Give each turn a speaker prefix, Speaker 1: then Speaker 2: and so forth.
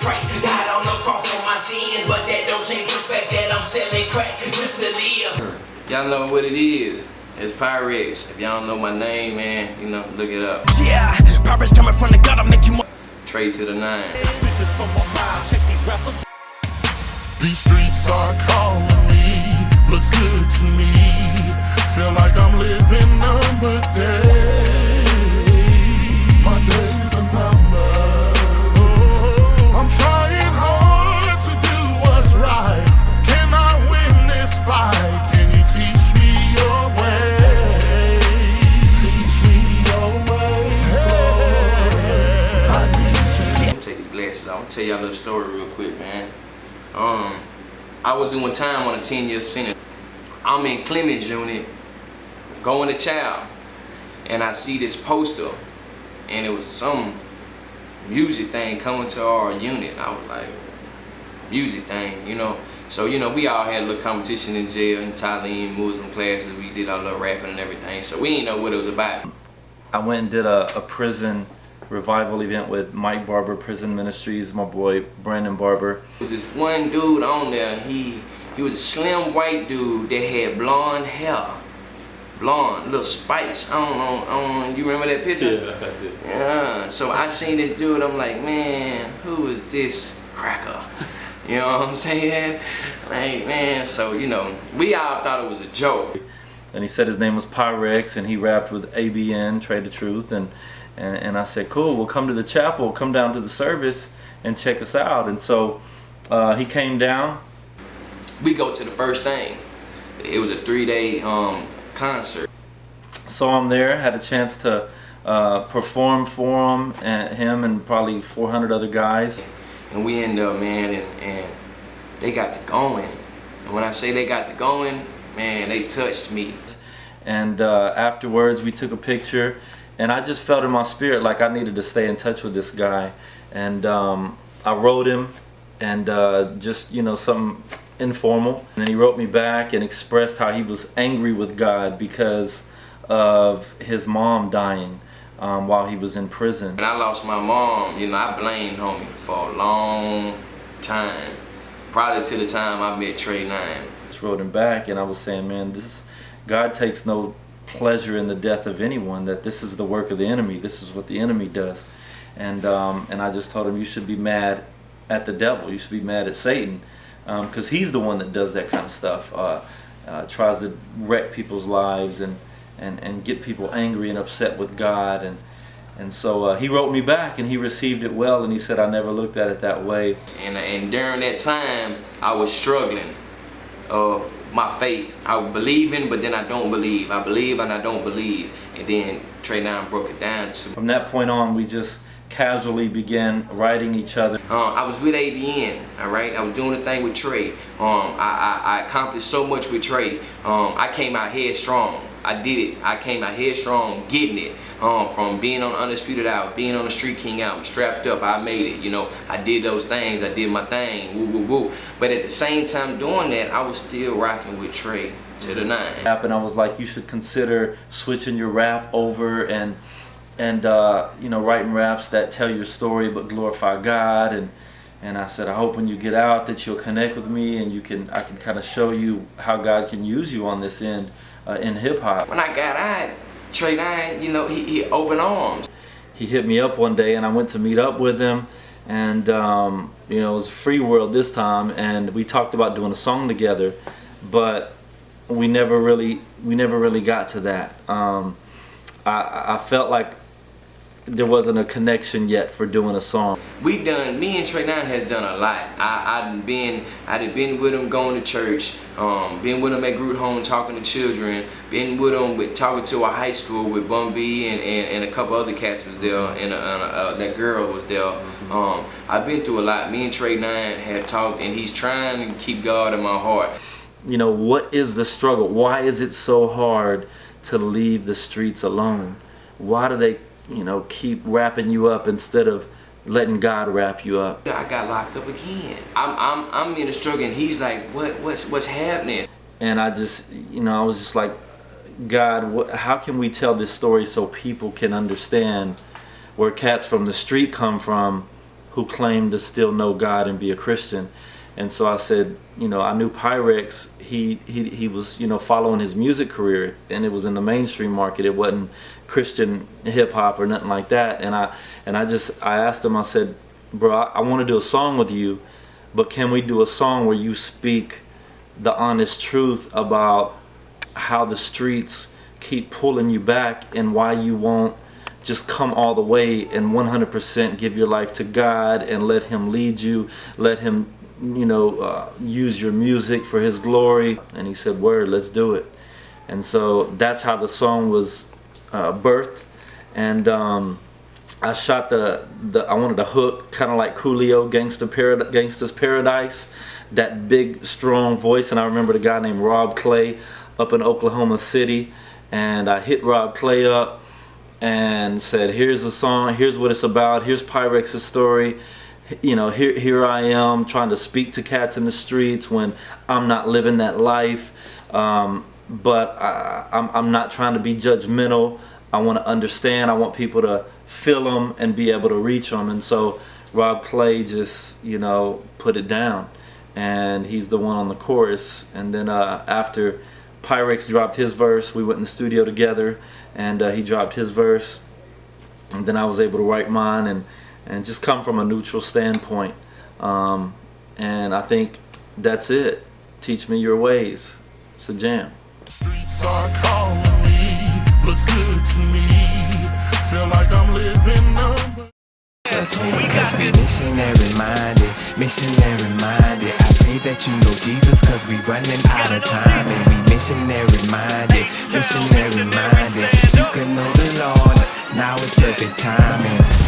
Speaker 1: price. Died on the cross for my sins, but that don't change the fact that I'm selling crack just to live.
Speaker 2: Y'all know what it is. It's Pyrexx. If y'all don't know my name, man, you know, look it up.
Speaker 1: Yeah, Pyrexx coming from the gut, I'll make you more.
Speaker 2: Tre9.
Speaker 3: These streets are calling me, looks good to me. Feel like I'm living number days. My days are numbered. Oh, I'm trying hard to do what's right. Can I win this fight? Can you teach me your way? Teach me your ways, Lord. I need you.
Speaker 2: I'm gonna take these glasses off. I'm gonna tell y'all a little story real quick, man. I was doing time on a 10-year sentence. I'm in Clemens unit, going to child, and I see this poster, and it was some music thing coming to our unit. I was like, music thing, you know. So, you know, we all had a little competition in jail, in Thailand, Muslim classes. We did our little rapping and everything, so we didn't know what it was about.
Speaker 4: I went and did a prison revival event with Mike Barber, Prison Ministries, my boy Brandon Barber.
Speaker 2: There was this one dude on there, he was a slim white dude that had blonde hair. Blonde, little spikes. I don't know, you remember that picture?
Speaker 4: Yeah, I did.
Speaker 2: Yeah, so I seen this dude, I'm like, man, who is this cracker? You know what I'm saying? Like, man, so, you know, we all thought it was a joke.
Speaker 4: And he said his name was Pyrexx, and he rapped with ABN, Trade the Truth, and I said, cool, we'll come to the chapel, come down to the service and check us out. And so he came down.
Speaker 2: We go to the first thing. It was a 3-day concert.
Speaker 4: Saw him there, had a chance to perform for him and probably 400 other guys.
Speaker 2: And we end up, man, and they got to going. And when I say they got to going, man, they touched me.
Speaker 4: And afterwards we took a picture, and I just felt in my spirit like I needed to stay in touch with this guy. And I wrote him, and just, you know, something informal. And then he wrote me back and expressed how he was angry with God because of his mom dying while he was in prison.
Speaker 2: When I lost my mom, you know, I blamed homie for a long time. Probably till the time I met Tre9.
Speaker 4: Just wrote him back, and I was saying, man, God takes no pleasure in the death of anyone, that this is the work of the enemy. This is what the enemy does. And I just told him, you should be mad at the devil. You should be mad at Satan, because he's the one that does that kind of stuff. Tries to wreck people's lives and get people angry and upset with God. And so he wrote me back, and he received it well, and he said, I never looked at it that way.
Speaker 2: And during that time, I was struggling of my faith. I was believing, but then I don't believe. I believe and I don't believe. And then Tre9 broke it down to me.
Speaker 4: From that point on, we just casually began writing each other.
Speaker 2: I was with ABN, all right? I was doing the thing with Tre. I accomplished so much with Tre. I came out headstrong. I did it. I came out headstrong, getting it. From being on Undisputed Out, being on the Street King out, strapped up, I made it. You know, I did those things. I did my thing. Woo, woo, woo. But at the same time doing that, I was still rocking with Tre to the 9.
Speaker 4: And I was like, you should consider switching your rap over and you know, writing raps that tell your story but glorify God. And I said, I hope when you get out that you'll connect with me, and I can kind of show you how God can use you on this end in hip hop.
Speaker 2: When I got out, Tre9, you know, he opened arms.
Speaker 4: He hit me up one day, and I went to meet up with him, and you know, it was Free World this time, and we talked about doing a song together, but we never really got to that. I felt like there wasn't a connection yet for doing a song.
Speaker 2: Me and Tre9 has done a lot. I've been with him going to church, been with him at Groot Home talking to children, been with him talking to a high school with Bun B and a couple other cats was there, and that girl was there. I've been through a lot. Me and Tre9 have talked, and he's trying to keep God in my heart.
Speaker 4: You know, what is the struggle? Why is it so hard to leave the streets alone? Why do they, you know, keep wrapping you up instead of letting God wrap you up?
Speaker 2: I got locked up again. I'm in the struggle, and he's like, what's happening?
Speaker 4: And I just, you know, I was just like, God, how can we tell this story so people can understand where cats from the street come from who claimed to still know God and be a Christian. And so I said, you know, I knew Pyrexx, he was, you know, following his music career, and it was in the mainstream market. It wasn't Christian hip hop or nothing like that. And I asked him, I said, bro, I want to do a song with you, but can we do a song where you speak the honest truth about how the streets keep pulling you back and why you won't just come all the way and 100% give your life to God and let him lead you, let him, you know, use your music for his glory? And he said, word, let's do it. And so that's how the song was birthed. And I shot I wanted a hook kind of like Coolio, Gangsta's Paradise, that big strong voice. And I remember the guy named Rob Clay up in Oklahoma City, and I hit Rob Clay up and said, here's the song, here's what it's about, here's Pyrexx's story. You know, here I am trying to speak to cats in the streets when I'm not living that life, but I'm not trying to be judgmental. I want to understand. I want people to feel them and be able to reach them. And so Rob Clay just, you know, put it down, and he's the one on the chorus. And then after Pyrexx dropped his verse, we went in the studio together, and he dropped his verse, and then I was able to write mine and just come from a neutral standpoint. And I think that's it. Teach me your ways. It's a jam.
Speaker 3: Streets are calling me, looks good to me. Feel like I'm living number.
Speaker 1: Cause we missionary minded, missionary minded. I pray that you know Jesus, cause we running out of time. And we missionary minded, missionary minded. You can know the Lord, now it's perfect timing.